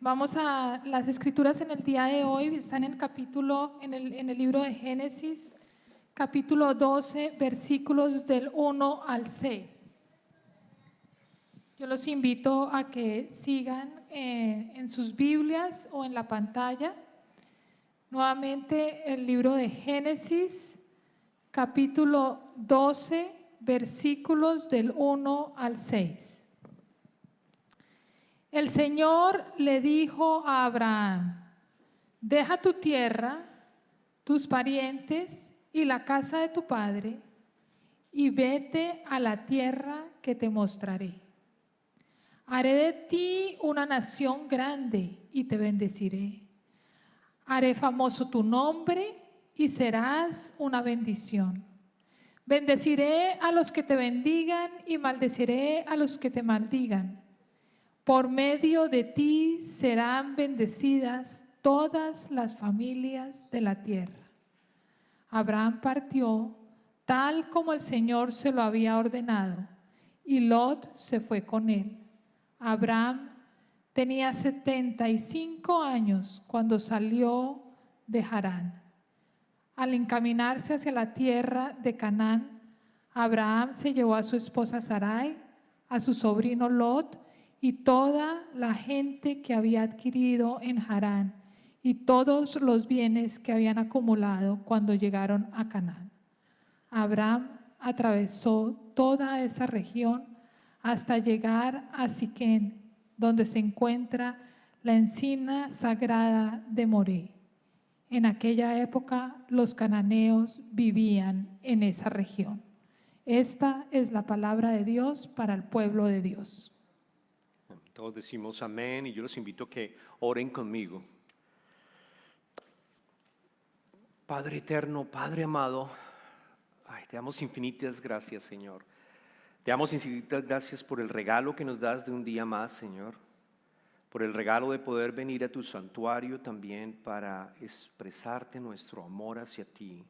Vamos a las escrituras en el día de hoy, están en el libro de Génesis, capítulo 12, versículos del 1 al 6. Yo los invito a que sigan en sus Biblias o en la pantalla. Nuevamente el libro de Génesis, capítulo 12, versículos del 1 al 6. El Señor le dijo a Abraham: deja tu tierra, tus parientes y la casa de tu padre, y vete a la tierra que te mostraré. Haré de ti una nación grande y te bendeciré. Haré famoso tu nombre y serás una bendición. Bendeciré a los que te bendigan y maldeciré a los que te maldigan. Por medio de ti serán bendecidas todas las familias de la tierra. Abraham partió tal como el Señor se lo había ordenado, y Lot se fue con él. Abraham tenía 75 años cuando salió de Harán. Al encaminarse hacia la tierra de Canaán, Abraham se llevó a su esposa Sarai, a su sobrino Lot y toda la gente que había adquirido en Harán y todos los bienes que habían acumulado cuando llegaron a Canaán. Abraham atravesó toda esa región hasta llegar a Siquén, donde se encuentra la encina sagrada de Moré. En aquella época los cananeos vivían en esa región. Esta es la palabra de Dios para el pueblo de Dios. Todos decimos amén y yo los invito a que oren conmigo. Padre eterno, Padre amado, te damos infinitas gracias, Señor. Te damos infinitas gracias por el regalo que nos das de un día más, Señor. Por el regalo de poder venir a tu santuario también para expresarte nuestro amor hacia ti.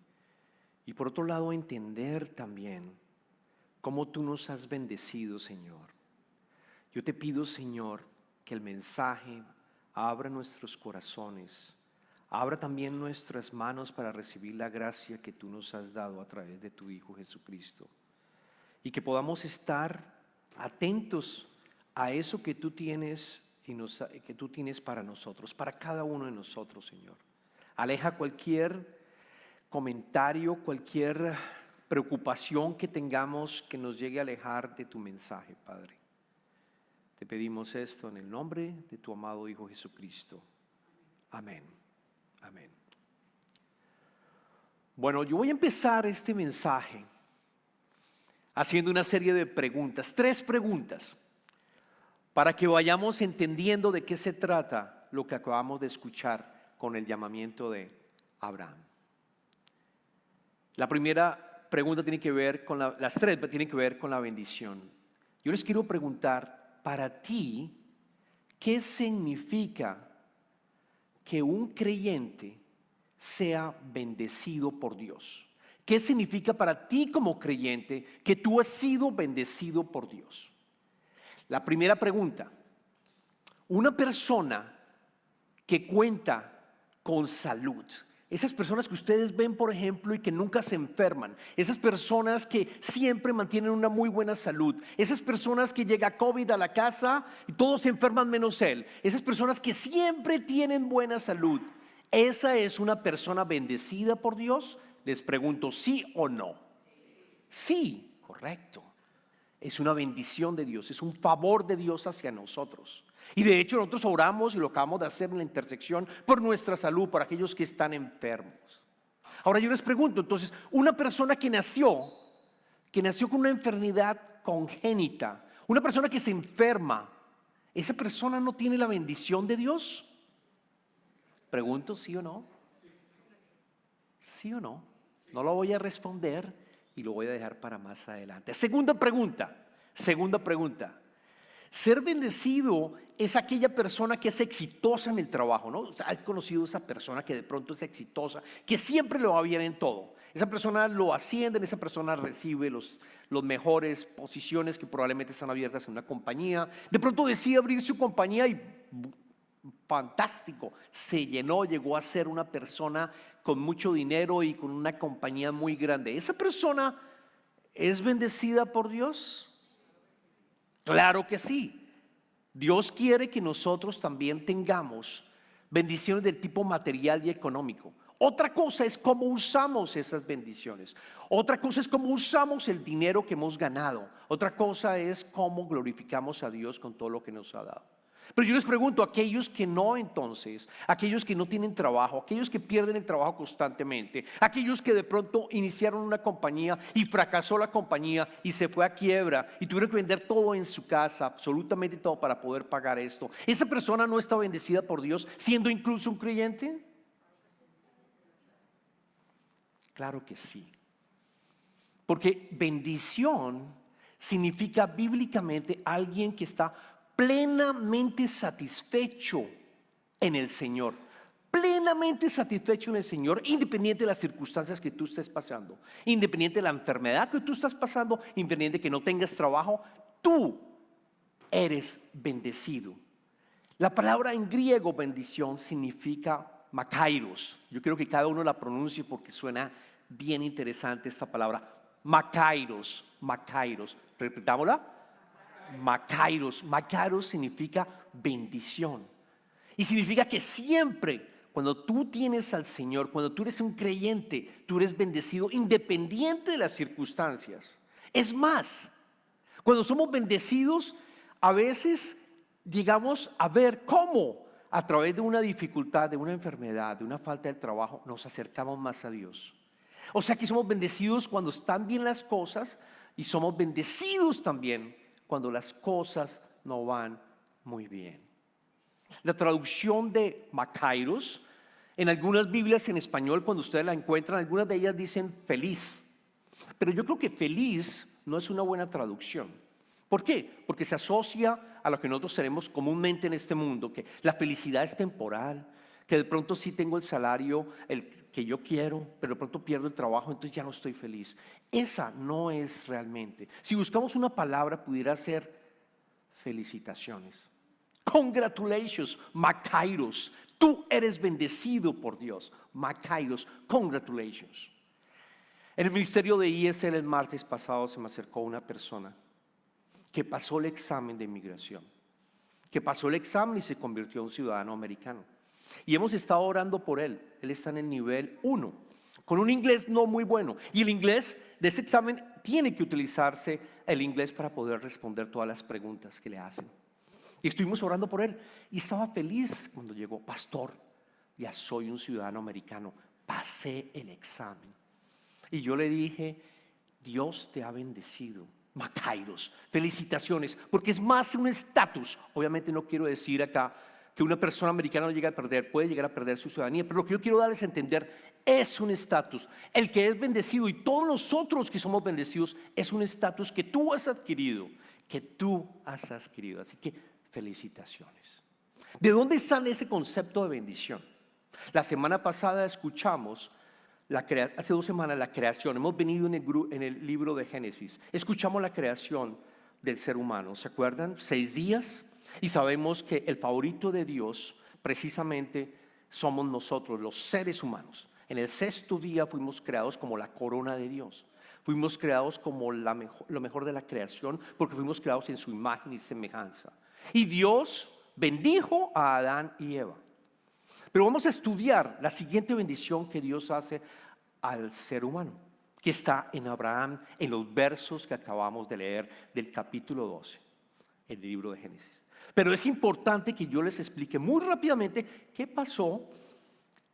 Y por otro lado, entender también cómo tú nos has bendecido, Señor. Yo te pido, Señor, que el mensaje abra nuestros corazones, abra también nuestras manos para recibir la gracia que tú nos has dado a través de tu Hijo Jesucristo. Y que podamos estar atentos a eso que tú tienes para nosotros, para cada uno de nosotros, Señor. Aleja cualquier comentario, cualquier preocupación que tengamos que nos llegue a alejar de tu mensaje, Padre. Te pedimos esto en el nombre de tu amado Hijo Jesucristo. Amén. Amén. Bueno, yo voy a empezar este mensaje haciendo una serie de preguntas, 3 preguntas, para que vayamos entendiendo de qué se trata lo que acabamos de escuchar con el llamamiento de Abraham. La primera pregunta tiene que ver con las 3 tienen que ver con la bendición. Yo les quiero preguntar, para ti, ¿qué significa que un creyente sea bendecido por Dios? ¿Qué significa para ti como creyente que tú has sido bendecido por Dios? La primera pregunta: una persona que cuenta con salud, esas personas que ustedes ven, por ejemplo, y que nunca se enferman, esas personas que siempre mantienen una muy buena salud, esas personas que llega COVID a la casa y todos se enferman menos él, esas personas que siempre tienen buena salud, ¿esa es una persona bendecida por Dios? Les pregunto, ¿sí o no? Sí, correcto. Es una bendición de Dios, es un favor de Dios hacia nosotros. Y de hecho nosotros oramos, y lo acabamos de hacer en la intersección, por nuestra salud, por aquellos que están enfermos. Ahora yo les pregunto, entonces, una persona que nació con una enfermedad congénita, una persona que se enferma, ¿esa persona no tiene la bendición de Dios? Pregunto, ¿sí o no? ¿Sí o no? No lo voy a responder y lo voy a dejar para más adelante. Segunda pregunta. Ser bendecido es aquella persona que es exitosa en el trabajo, ¿no? O sea, ¿has conocido a esa persona que de pronto es exitosa, que siempre le va bien en todo? Esa persona lo ascienden, esa persona recibe los mejores posiciones que probablemente están abiertas en una compañía. De pronto decide abrir su compañía y fantástico, se llenó, llegó a ser una persona con mucho dinero y con una compañía muy grande. ¿Esa persona es bendecida por Dios? Claro que sí. Dios quiere que nosotros también tengamos bendiciones del tipo material y económico. Otra cosa es cómo usamos esas bendiciones. Otra cosa es cómo usamos el dinero que hemos ganado. Otra cosa es cómo glorificamos a Dios con todo lo que nos ha dado. Pero yo les pregunto, aquellos que no entonces, aquellos que no tienen trabajo, aquellos que pierden el trabajo constantemente, aquellos que de pronto iniciaron una compañía y fracasó la compañía y se fue a quiebra y tuvieron que vender todo en su casa, absolutamente todo para poder pagar esto. ¿Esa persona no está bendecida por Dios siendo incluso un creyente? Claro que sí. Porque bendición significa bíblicamente alguien que está plenamente satisfecho en el Señor. Plenamente satisfecho en el Señor, independiente de las circunstancias que tú estés pasando, independiente de la enfermedad que tú estás pasando, independiente de que no tengas trabajo, tú eres bendecido. La palabra en griego bendición significa makairos. Yo quiero que cada uno la pronuncie porque suena bien interesante esta palabra. Makairos, makairos. Repetámosla. Makairos. Makairos significa bendición. Y significa que siempre cuando tú tienes al Señor, cuando tú eres un creyente, tú eres bendecido independiente de las circunstancias. Es más, cuando somos bendecidos, a veces llegamos a ver cómo a través de una dificultad, de una enfermedad, de una falta de trabajo, nos acercamos más a Dios. O sea que somos bendecidos cuando están bien las cosas y somos bendecidos también cuando las cosas no van muy bien. La traducción de makairos, en algunas Biblias en español, cuando ustedes la encuentran, algunas de ellas dicen feliz. Pero yo creo que feliz no es una buena traducción. ¿Por qué? Porque se asocia a lo que nosotros tenemos comúnmente en este mundo, que la felicidad es temporal, que de pronto sí tengo el salario el que yo quiero, pero de pronto pierdo el trabajo, entonces ya no estoy feliz. Esa no es realmente. Si buscamos una palabra, pudiera ser felicitaciones. Congratulations, makairos. Tú eres bendecido por Dios. Makairos, congratulations. En el ministerio de ISL el martes pasado se me acercó una persona que pasó el examen de inmigración, que pasó el examen y se convirtió en un ciudadano americano. Y hemos estado orando por él. Él está en el nivel 1, con un inglés no muy bueno. Y el inglés de ese examen tiene que utilizarse el inglés para poder responder todas las preguntas que le hacen. Y estuvimos orando por él. Y estaba feliz cuando llegó. Pastor, ya soy un ciudadano americano. Pasé el examen. Y yo le dije, Dios te ha bendecido. Makairos, felicitaciones, porque es más un estatus. Obviamente no quiero decir acá que una persona americana no llega a perder, puede llegar a perder su ciudadanía, pero lo que yo quiero darles a entender es un estatus. El que es bendecido y todos nosotros que somos bendecidos es un estatus que tú has adquirido, Así que felicitaciones. ¿De dónde sale ese concepto de bendición? La semana pasada escuchamos hace 2 semanas la creación. Hemos venido en el libro de Génesis. Escuchamos la creación del ser humano. ¿Se acuerdan? 6 días. Y sabemos que el favorito de Dios precisamente somos nosotros, los seres humanos. En el 6º día fuimos creados como la corona de Dios. Fuimos creados como lo mejor de la creación porque fuimos creados en su imagen y semejanza. Y Dios bendijo a Adán y Eva. Pero vamos a estudiar la siguiente bendición que Dios hace al ser humano, que está en Abraham, en los versos que acabamos de leer del capítulo 12, el libro de Génesis. Pero es importante que yo les explique muy rápidamente qué pasó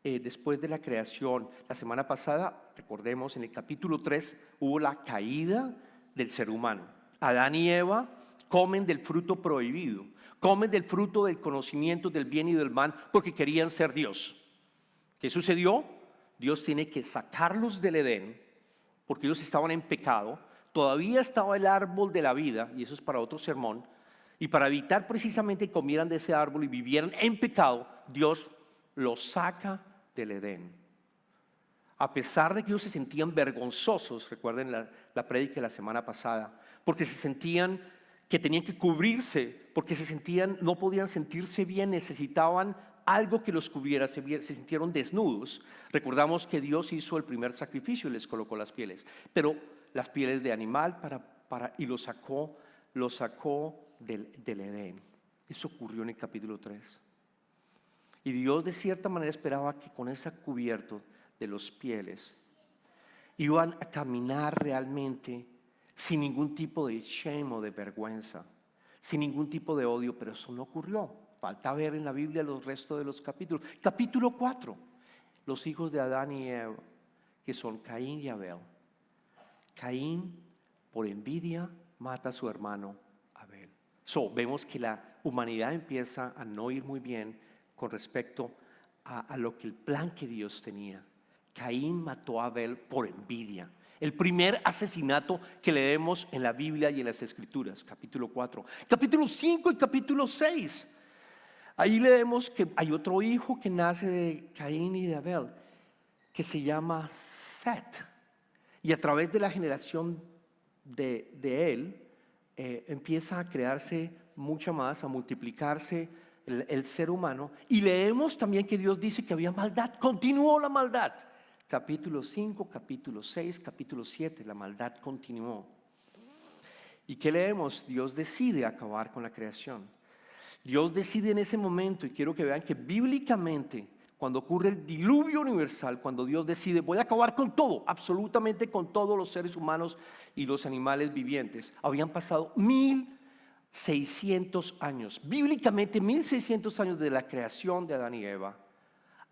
después de la creación. La semana pasada, recordemos, en el capítulo 3 hubo la caída del ser humano. Adán y Eva comen del fruto prohibido. Comen del fruto del conocimiento del bien y del mal porque querían ser Dios. ¿Qué sucedió? Dios tiene que sacarlos del Edén porque ellos estaban en pecado. Todavía estaba el árbol de la vida, y eso es para otro sermón. Y para evitar precisamente que comieran de ese árbol y vivieran en pecado, Dios los saca del Edén. A pesar de que ellos se sentían vergonzosos, recuerden la prédica de la semana pasada, porque se sentían que tenían que cubrirse, porque no podían sentirse bien, necesitaban algo que los cubriera, se sintieron desnudos. Recordamos que Dios hizo el primer sacrificio y les colocó las pieles, pero las pieles de animal y los sacó del Edén. Eso ocurrió en el capítulo 3. Y Dios de cierta manera esperaba que con ese cubierto de los pieles iban a caminar realmente sin ningún tipo de shame o de vergüenza, sin ningún tipo de odio, pero eso no ocurrió. Falta ver en la Biblia los restos de los capítulos. Capítulo 4, los hijos de Adán y Eva, que son Caín y Abel. Caín, por envidia, mata a su hermano Abel. Vemos que la humanidad empieza a no ir muy bien con respecto a lo que el plan que Dios tenía. Caín mató a Abel por envidia. El primer asesinato que leemos en la Biblia y en las Escrituras, capítulo 4. Capítulo 5 y capítulo 6. Ahí leemos que hay otro hijo que nace de Caín y de Abel, que se llama Set. Y a través de la generación de él, empieza a crearse mucha más, a multiplicarse el ser humano. Y leemos también que Dios dice que había maldad, continuó la maldad. Capítulo 5, capítulo 6, capítulo 7, la maldad continuó. ¿Y qué leemos? Dios decide acabar con la creación. Dios decide en ese momento, y quiero que vean que bíblicamente, cuando ocurre el diluvio universal, cuando Dios decide, voy a acabar con todo, absolutamente con todos los seres humanos y los animales vivientes. Habían pasado 1600 años, bíblicamente 1600 años de la creación de Adán y Eva,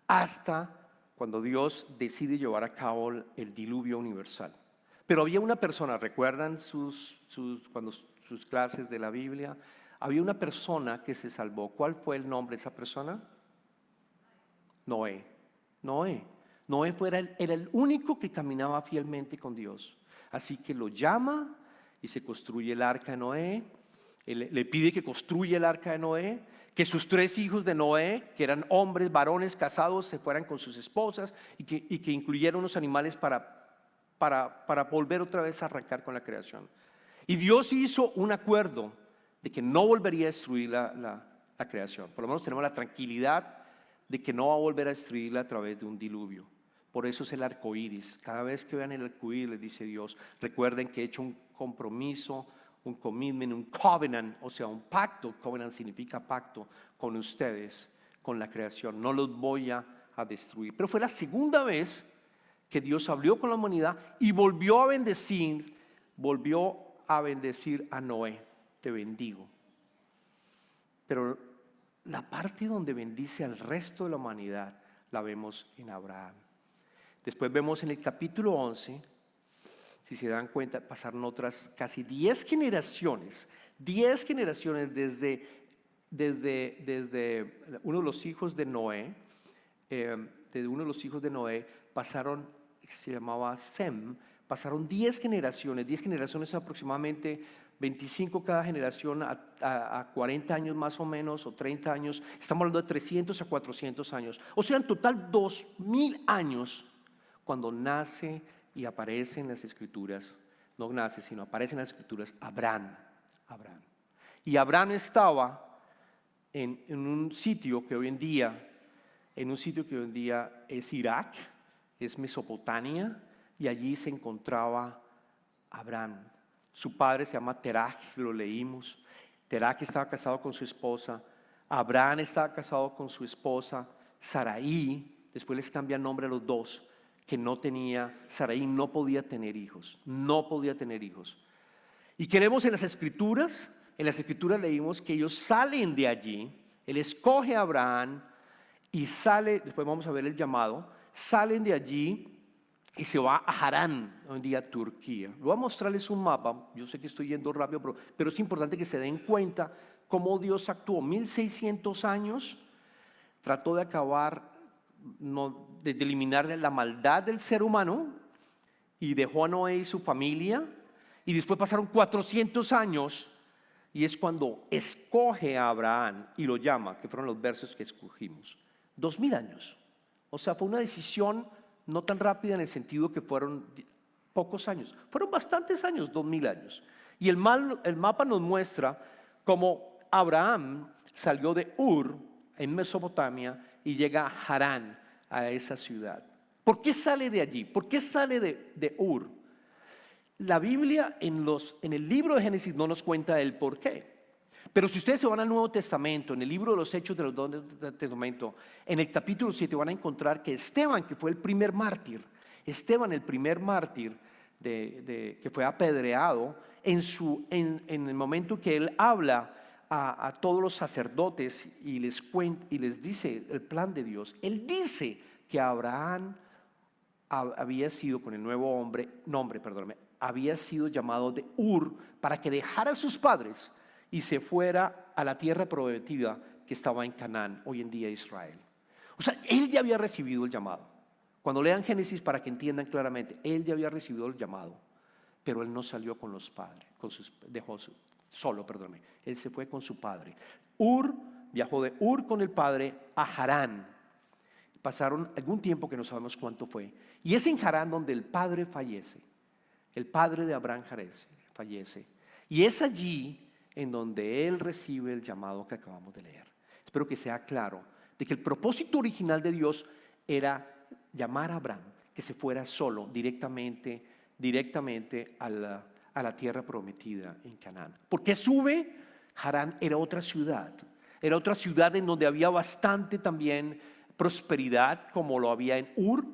hasta cuando Dios decide llevar a cabo el diluvio universal. Pero había una persona, ¿recuerdan sus clases de la Biblia? Había una persona que se salvó. ¿Cuál fue el nombre de esa persona? Noé. Era el único que caminaba fielmente con Dios. Así que lo llama y se construye el arca de Noé. Él le pide que construya el arca de Noé, que sus 3 hijos de Noé, que eran hombres, varones casados, se fueran con sus esposas y que incluyeran unos animales para volver otra vez a arrancar con la creación. Y Dios hizo un acuerdo de que no volvería a destruir la creación. Por lo menos tenemos la tranquilidad de que no va a volver a destruirla a través de un diluvio. Por eso es el arco iris. Cada vez que vean el arco iris, les dice Dios, recuerden que he hecho un compromiso, un commitment, un covenant, o sea, un pacto. Covenant significa pacto con ustedes, con la creación. No los voy a destruir. Pero fue la segunda vez que Dios habló con la humanidad y volvió a bendecir a Noé. Te bendigo. Pero la parte donde bendice al resto de la humanidad la vemos en Abraham. Después vemos en el capítulo 11, si se dan cuenta, pasaron otras casi 10 generaciones desde uno de los hijos de Noé, pasaron, se llamaba Sem, pasaron 10 generaciones aproximadamente 25 cada generación a 40 años más o menos, o 30 años, estamos hablando de 300 a 400 años, o sea, en total 2000 años, cuando nace y aparece en las Escrituras, no nace, sino aparece en las Escrituras, Abraham. Y Abraham estaba en un sitio que hoy en día es Irak, es Mesopotamia, y allí se encontraba Abraham. Su padre se llama Terach, lo leímos. Terach estaba casado con su esposa. Abraham estaba casado con su esposa Sarai. Después les cambia el nombre a los dos, que no tenía, Sarai no podía tener hijos. ¿Y qué leemos en las Escrituras? En las Escrituras leímos que ellos salen de allí. Él escoge a Abraham y sale, después vamos a ver el llamado, salen de allí y se va a Harán, hoy en día Turquía. Voy a mostrarles un mapa, yo sé que estoy yendo rápido, pero es importante que se den cuenta cómo Dios actuó. 1600 años, trató de acabar, de eliminar la maldad del ser humano, y dejó a Noé y su familia, y después pasaron 400 años, y es cuando escoge a Abraham y lo llama, que fueron los versos que escogimos. 2000 años, o sea, fue una decisión no tan rápida en el sentido que fueron pocos años, fueron bastantes años, 2000 años. Y el mapa nos muestra cómo Abraham salió de Ur, en Mesopotamia y llega a Harán, a esa ciudad. ¿Por qué sale de allí? ¿Por qué sale de Ur? La Biblia en el libro de Génesis no nos cuenta el por qué. Pero si ustedes se van al Nuevo Testamento, en el libro de los Hechos de los Dones del Testamento, en el capítulo 7 van a encontrar que Esteban, que fue el primer mártir, que fue apedreado, en el momento que él habla a todos los sacerdotes y les dice el plan de Dios, él dice que Abraham había sido con el nombre, había sido llamado de Ur para que dejara a sus padres y se fuera a la tierra prometida que estaba en Canaán, hoy en día Israel. O sea, él ya había recibido el llamado. Cuando lean Génesis, para que entiendan claramente, él ya había recibido el llamado, pero él no salió con los padres, él se fue con su padre. Viajó de Ur con el padre a Harán. Pasaron algún tiempo que no sabemos cuánto fue, y es en Harán donde el padre fallece, el padre de Abraham fallece, y es allí en donde él recibe el llamado que acabamos de leer. Espero que sea claro de que el propósito original de Dios era llamar a Abraham que se fuera solo directamente a la tierra prometida en Canaán. ¿Por qué sube? Harán era otra ciudad en donde había bastante también prosperidad como lo había en Ur,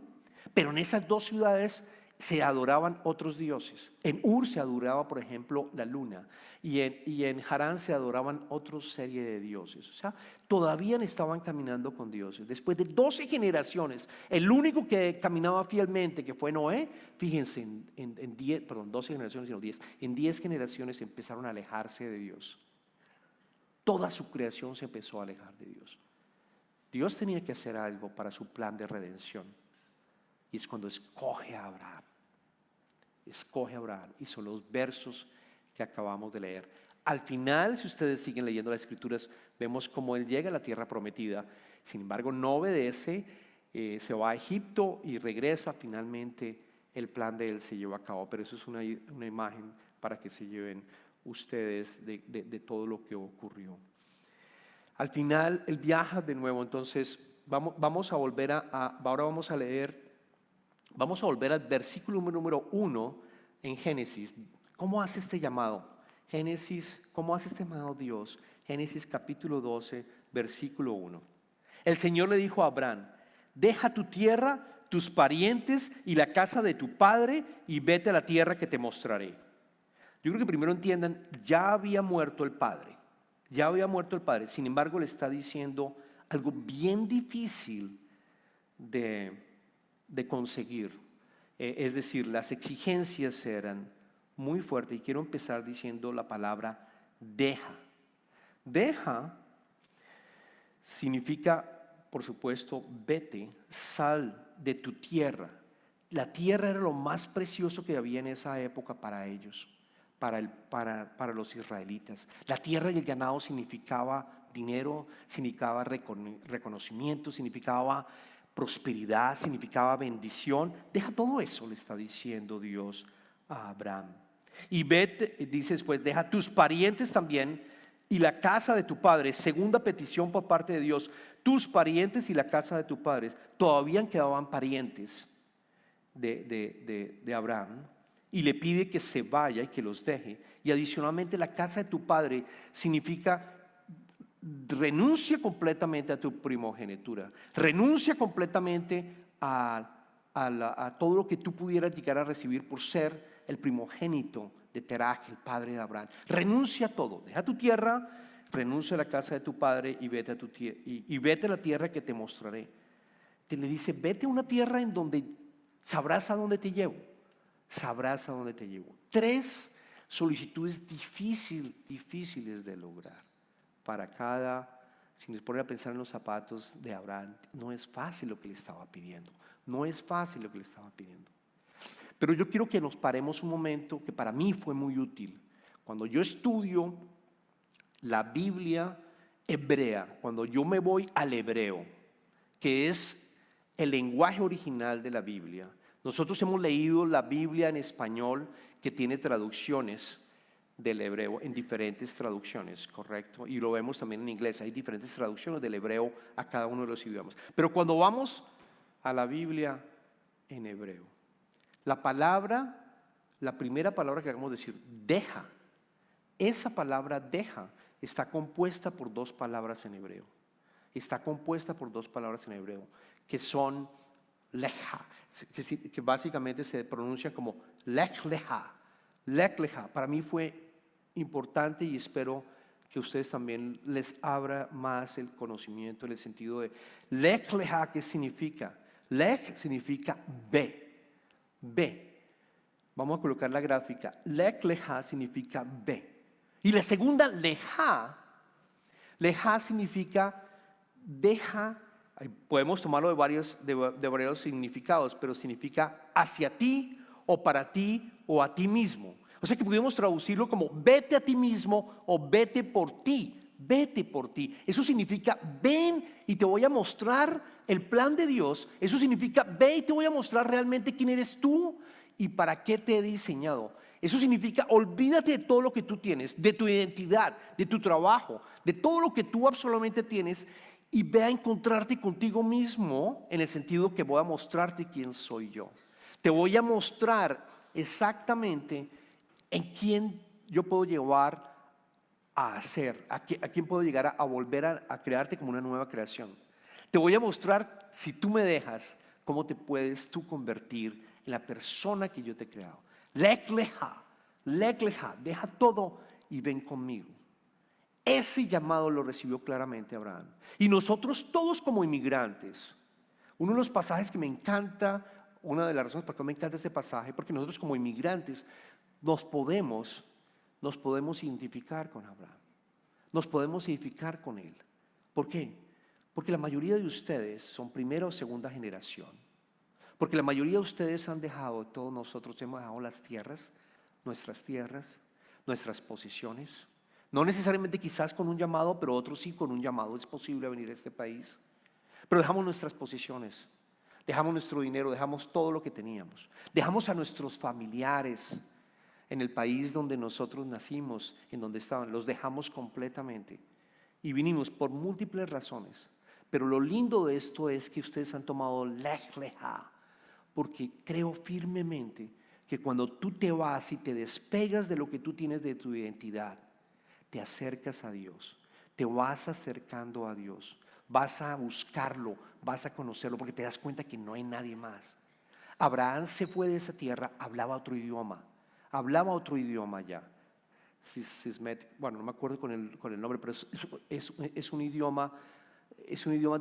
pero en esas dos ciudades se adoraban otros dioses. En Ur se adoraba, por ejemplo, la luna, y en Harán se adoraban otra serie de dioses. O sea, todavía estaban caminando con dioses. Después de 12 generaciones, el único que caminaba fielmente, que fue Noé, fíjense, en 12 generaciones, sino 10, en 10 generaciones empezaron a alejarse de Dios. Toda su creación se empezó a alejar de Dios. Dios tenía que hacer algo para su plan de redención. Y es cuando escoge a Abraham. Y son los versos que acabamos de leer. Al final, si ustedes siguen leyendo las escrituras, vemos cómo él llega a la tierra prometida. Sin embargo, no obedece, se va a Egipto y regresa. Finalmente, el plan de él se lleva a cabo. Pero eso es una imagen para que se lleven ustedes de todo lo que ocurrió. Al final, él viaja de nuevo. Entonces, vamos a volver ahora vamos a leer. Vamos a volver al versículo número 1 en Génesis. ¿Cómo hace este llamado? ¿Cómo hace este llamado Dios? Génesis capítulo 12, versículo 1. El Señor le dijo a Abraham: deja tu tierra, tus parientes y la casa de tu padre y vete a la tierra que te mostraré. Yo creo que primero entiendan, ya había muerto el padre. Sin embargo, le está diciendo algo bien difícil de conseguir. Es decir, las exigencias eran muy fuertes, y quiero empezar diciendo la palabra deja. Deja significa, por supuesto, vete, sal de tu tierra. La tierra era lo más precioso que había en esa época para ellos, para los israelitas. La tierra y el ganado significaba dinero, significaba reconocimiento, significaba prosperidad, significaba bendición. Deja todo eso, le está diciendo Dios a Abraham. Y vete, dice después, deja tus parientes también y la casa de tu padre. Segunda petición por parte de Dios: tus parientes y la casa de tu padre. Todavía quedaban parientes de Abraham, y le pide que se vaya y que los deje. Y adicionalmente, la casa de tu padre significa: renuncia completamente a tu primogenitura, renuncia completamente a todo lo que tú pudieras llegar a recibir por ser el primogénito de Terach, el padre de Abraham. Renuncia a todo, deja tu tierra, renuncia a la casa de tu padre y vete a la tierra que te mostraré. Le dice: vete a una tierra en donde sabrás a dónde te llevo. 3 solicitudes difíciles de lograr. Si nos ponen a pensar en los zapatos de Abraham, no es fácil lo que le estaba pidiendo. Pero yo quiero que nos paremos un momento, que para mí fue muy útil. Cuando yo estudio la Biblia hebrea, cuando yo me voy al hebreo, que es el lenguaje original de la Biblia. Nosotros hemos leído la Biblia en español, que tiene traducciones del hebreo en diferentes traducciones, ¿correcto? Y lo vemos también en inglés, hay diferentes traducciones del hebreo a cada uno de los idiomas. Pero cuando vamos a la Biblia en hebreo, la primera palabra que vamos a decir, deja, esa palabra deja está compuesta por dos palabras en hebreo. Está compuesta por dos palabras en hebreo, que son leja, que básicamente se pronuncia como lech leja. Lech leja. Para mí fue importante y espero que ustedes también les abra más el conocimiento en el sentido de lech leja. ¿Qué significa? Lech significa ve. Vamos a colocar la gráfica. Lech leja significa ve. Y la segunda leja significa deja. Podemos tomarlo de varios significados, pero significa hacia ti o para ti o a ti mismo. O sea que podemos traducirlo como vete a ti mismo o vete por ti. Vete por ti. Eso significa ven y te voy a mostrar el plan de Dios. Eso significa ve y te voy a mostrar realmente quién eres tú y para qué te he diseñado. Eso significa olvídate de todo lo que tú tienes, de tu identidad, de tu trabajo, de todo lo que tú absolutamente tienes y ve a encontrarte contigo mismo en el sentido que voy a mostrarte quién soy yo. Te voy a mostrar exactamente en quién yo puedo llevar a ser, a quién puedo llegar a volver a crearte como una nueva creación. Te voy a mostrar, si tú me dejas, cómo te puedes tú convertir en la persona que yo te he creado. Lech leja, deja todo y ven conmigo. Ese llamado lo recibió claramente Abraham. Y nosotros todos como inmigrantes, uno de los pasajes que me encanta, una de las razones por qué me encanta este pasaje, porque nosotros como inmigrantes nos podemos identificar con Abraham. Nos podemos identificar con él. ¿Por qué? Porque la mayoría de ustedes son primera o segunda generación. Porque la mayoría de ustedes han dejado, todos nosotros hemos dejado las tierras, nuestras posiciones. No necesariamente quizás con un llamado, pero otros sí con un llamado. Es posible venir a este país. Pero dejamos nuestras posiciones, dejamos nuestro dinero, dejamos todo lo que teníamos. Dejamos a nuestros familiares en el país donde nosotros nacimos, en donde estaban. Los dejamos completamente. Y vinimos por múltiples razones. Pero lo lindo de esto es que ustedes han tomado lech leja. Porque creo firmemente que cuando tú te vas y te despegas de lo que tú tienes de tu identidad, te acercas a Dios, te vas acercando a Dios, vas a buscarlo, vas a conocerlo, porque te das cuenta que no hay nadie más. Abraham se fue de esa tierra, hablaba otro idioma ya. Bueno, no me acuerdo con el nombre, pero es un idioma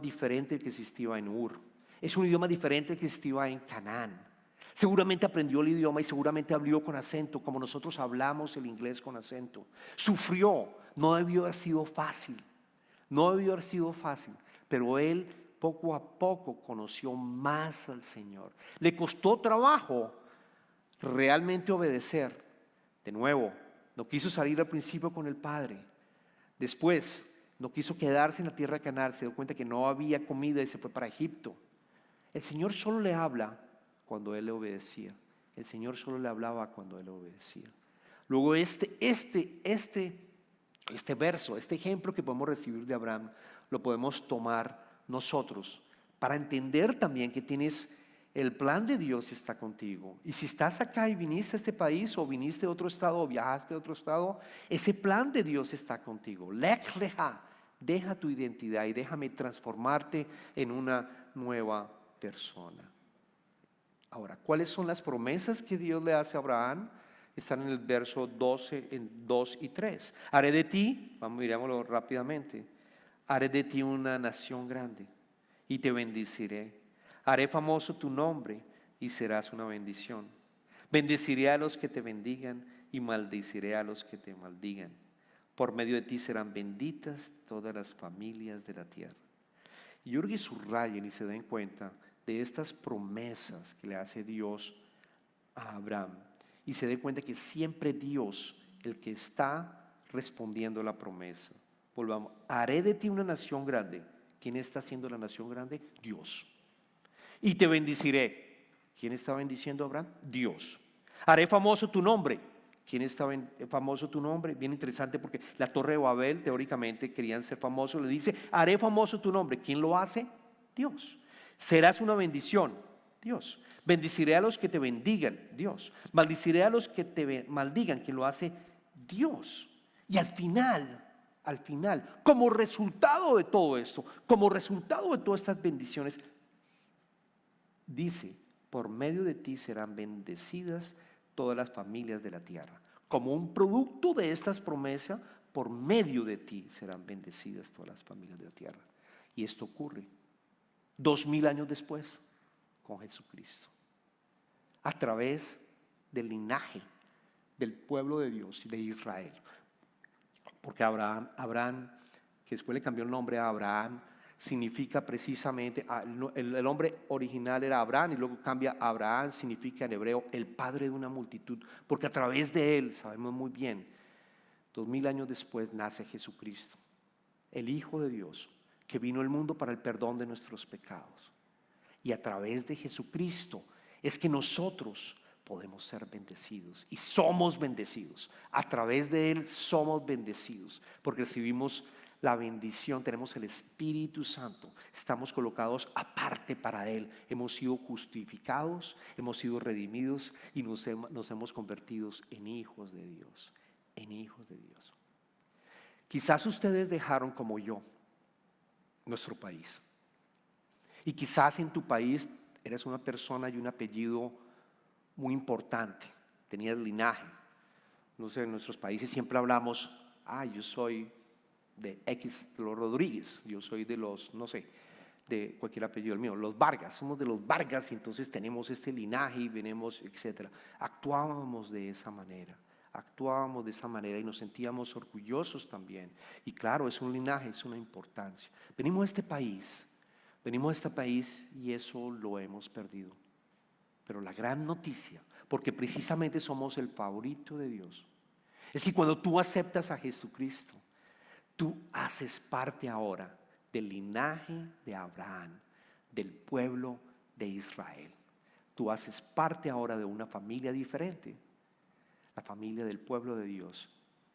diferente al que existía en Ur. Es un idioma diferente al que existía en Canaán. Seguramente aprendió el idioma y seguramente habló con acento, como nosotros hablamos el inglés con acento. Sufrió, no debió haber sido fácil, pero él poco a poco conoció más al Señor. Le costó trabajo realmente obedecer. De nuevo, no quiso salir al principio con el Padre. Después, no quiso quedarse en la tierra de Canaán, se dio cuenta que no había comida y se fue para Egipto. El Señor solo le habla cuando él le obedecía. El Señor solo le hablaba cuando él le obedecía. Luego este verso, este ejemplo que podemos recibir de Abraham, lo podemos tomar nosotros para entender también que tienes el plan de Dios está contigo. Y si estás acá y viniste a este país o viniste de otro estado o viajaste de otro estado, ese plan de Dios está contigo. Lech leja, deja tu identidad y déjame transformarte en una nueva persona. Ahora, ¿cuáles son las promesas que Dios le hace a Abraham? Están en el verso 12, en 2 y 3. Haré de ti, mirémoslo rápidamente, haré de ti una nación grande y te bendeciré. Haré famoso tu nombre y serás una bendición. Bendeciré a los que te bendigan y maldeciré a los que te maldigan. Por medio de ti serán benditas todas las familias de la tierra. Y yo creo que subrayen y se den cuenta de estas promesas que le hace Dios a Abraham. Y se den cuenta que siempre Dios el que está respondiendo la promesa. Volvamos, haré de ti una nación grande. ¿Quién está haciendo la nación grande? Dios. Y te bendeciré. ¿Quién está bendiciendo a Abraham? Dios. Haré famoso tu nombre. ¿Quién está famoso tu nombre? Bien interesante porque la Torre de Babel teóricamente querían ser famosos. Le dice, haré famoso tu nombre. ¿Quién lo hace? Dios. Serás una bendición. Dios. Bendiciré a los que te bendigan. Dios. Maldiciré a los que te maldigan. ¿Quién lo hace? Dios. Y al final, como resultado de todo esto, como resultado de todas estas bendiciones, dice, por medio de ti serán bendecidas todas las familias de la tierra. Como un producto de estas promesas, por medio de ti serán bendecidas todas las familias de la tierra. Y esto ocurre 2000 años después con Jesucristo, a través del linaje del pueblo de Dios y de Israel. Porque Abraham, que después le cambió el nombre a Abraham, significa precisamente, el nombre original era Abraham y luego cambia a Abraham, significa en hebreo el padre de una multitud, porque a través de él, sabemos muy bien, 2000 años después nace Jesucristo, el Hijo de Dios, que vino al mundo para el perdón de nuestros pecados. Y a través de Jesucristo es que nosotros podemos ser bendecidos y somos bendecidos. A través de Él somos bendecidos porque recibimos la bendición, tenemos el Espíritu Santo, estamos colocados aparte para Él, hemos sido justificados, hemos sido redimidos y nos hemos convertido en hijos de Dios, en hijos de Dios. Quizás ustedes dejaron como yo nuestro país y quizás en tu país eres una persona y un apellido muy importante, tenías linaje. No sé, en nuestros países siempre hablamos, yo soy de X, los Rodríguez, yo soy de los, no sé, de cualquier apellido el mío, los Vargas, somos de los Vargas y entonces tenemos este linaje y venimos, etcétera. Actuábamos de esa manera y nos sentíamos orgullosos también. Y claro, es un linaje, es una importancia. Venimos a este país y eso lo hemos perdido. Pero la gran noticia, porque precisamente somos el favorito de Dios, es que cuando tú aceptas a Jesucristo, tú haces parte ahora del linaje de Abraham, del pueblo de Israel. Tú haces parte ahora de una familia diferente, la familia del pueblo de Dios,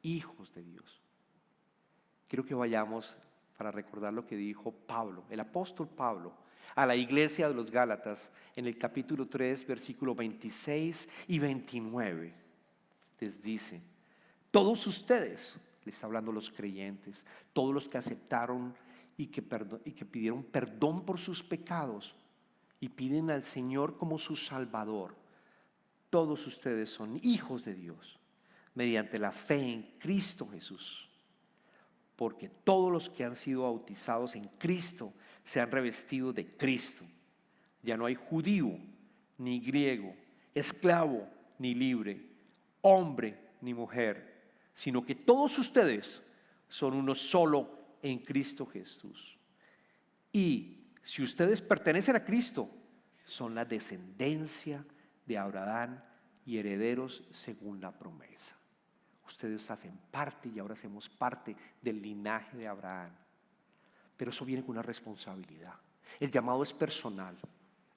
hijos de Dios. Quiero que vayamos para recordar lo que dijo Pablo, el apóstol Pablo, a la iglesia de los Gálatas en el capítulo 3, versículo 26 y 29. Les dice, todos ustedes, le está hablando los creyentes, todos los que aceptaron y que pidieron perdón por sus pecados y piden al Señor como su Salvador, todos ustedes son hijos de Dios mediante la fe en Cristo Jesús. Porque todos los que han sido bautizados en Cristo se han revestido de Cristo. Ya no hay judío ni griego, esclavo ni libre, hombre ni mujer, sino que todos ustedes son uno solo en Cristo Jesús. Y si ustedes pertenecen a Cristo, son la descendencia de Abraham y herederos según la promesa. Ustedes hacen parte y ahora hacemos parte del linaje de Abraham. Pero eso viene con una responsabilidad. El llamado es personal.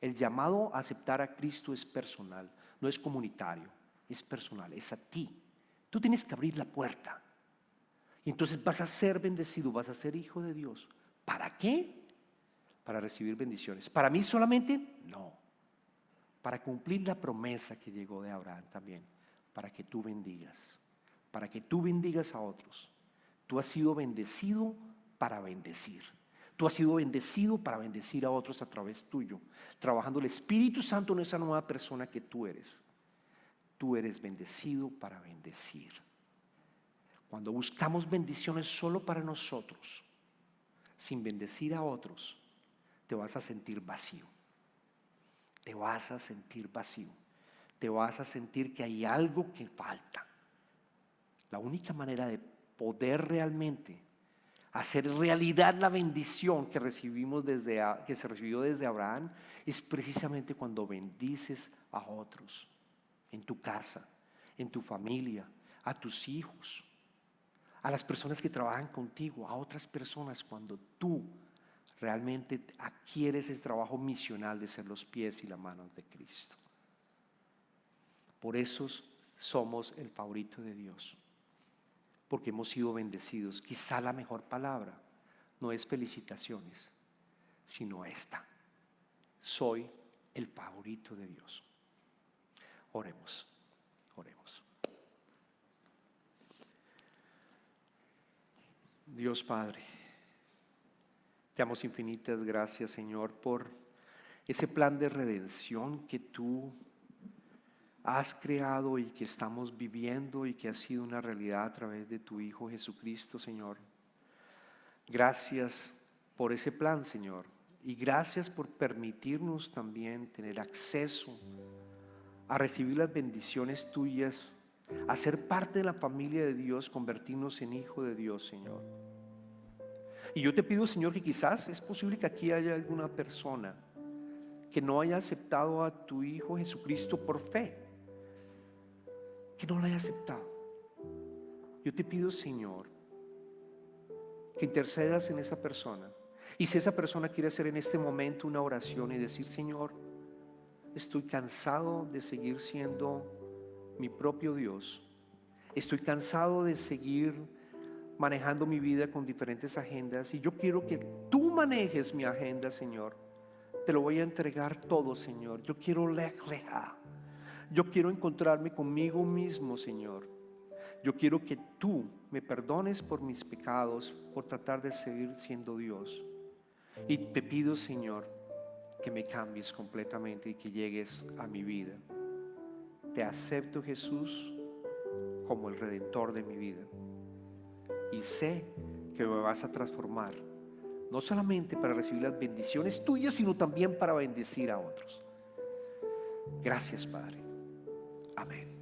El llamado a aceptar a Cristo es personal, no es comunitario, es personal, es a ti. Tú tienes que abrir la puerta. Y entonces vas a ser bendecido, vas a ser hijo de Dios. ¿Para qué? Para recibir bendiciones. ¿Para mí solamente? No. Para cumplir la promesa que llegó de Abraham también. Para que tú bendigas. Para que tú bendigas a otros. Tú has sido bendecido para bendecir. Tú has sido bendecido para bendecir a otros a través tuyo, trabajando el Espíritu Santo en esa nueva persona que tú eres. Tú eres bendecido para bendecir. Cuando buscamos bendiciones solo para nosotros, sin bendecir a otros, te vas a sentir vacío. Te vas a sentir vacío. Te vas a sentir que hay algo que falta. La única manera de poder realmente hacer realidad la bendición que se recibió desde Abraham es precisamente cuando bendices a otros, en tu casa, en tu familia, a tus hijos, a las personas que trabajan contigo, a otras personas, cuando tú realmente adquieres ese trabajo misional de ser los pies y las manos de Cristo. Por eso somos el favorito de Dios, porque hemos sido bendecidos. Quizá la mejor palabra no es felicitaciones, sino esta: soy el favorito de Dios. Oremos, oremos. Dios Padre, te damos infinitas gracias, Señor, por ese plan de redención que tú has creado y que estamos viviendo y que ha sido una realidad a través de tu Hijo Jesucristo, Señor. Gracias por ese plan, Señor, y gracias por permitirnos también tener acceso a recibir las bendiciones tuyas, a ser parte de la familia de Dios, convertirnos en hijo de Dios, Señor. Y yo te pido, Señor, que quizás es posible que aquí haya alguna persona que no haya aceptado a tu Hijo Jesucristo por fe, que no lo haya aceptado. Yo te pido, Señor, que intercedas en esa persona. Y si esa persona quiere hacer en este momento una oración y decir: Señor, estoy cansado de seguir siendo mi propio Dios, estoy cansado de seguir manejando mi vida con diferentes agendas, y yo quiero que tú manejes mi agenda, Señor. Te lo voy a entregar todo, Señor. Yo quiero lejleja. Yo quiero encontrarme conmigo mismo, Señor. Yo quiero que tú me perdones por mis pecados, por tratar de seguir siendo Dios. Y te pido, Señor, que me cambies completamente y que llegues a mi vida. Te acepto, Jesús, como el Redentor de mi vida. Y sé que me vas a transformar, no solamente para recibir las bendiciones tuyas, sino también para bendecir a otros. Gracias, Padre. Amén.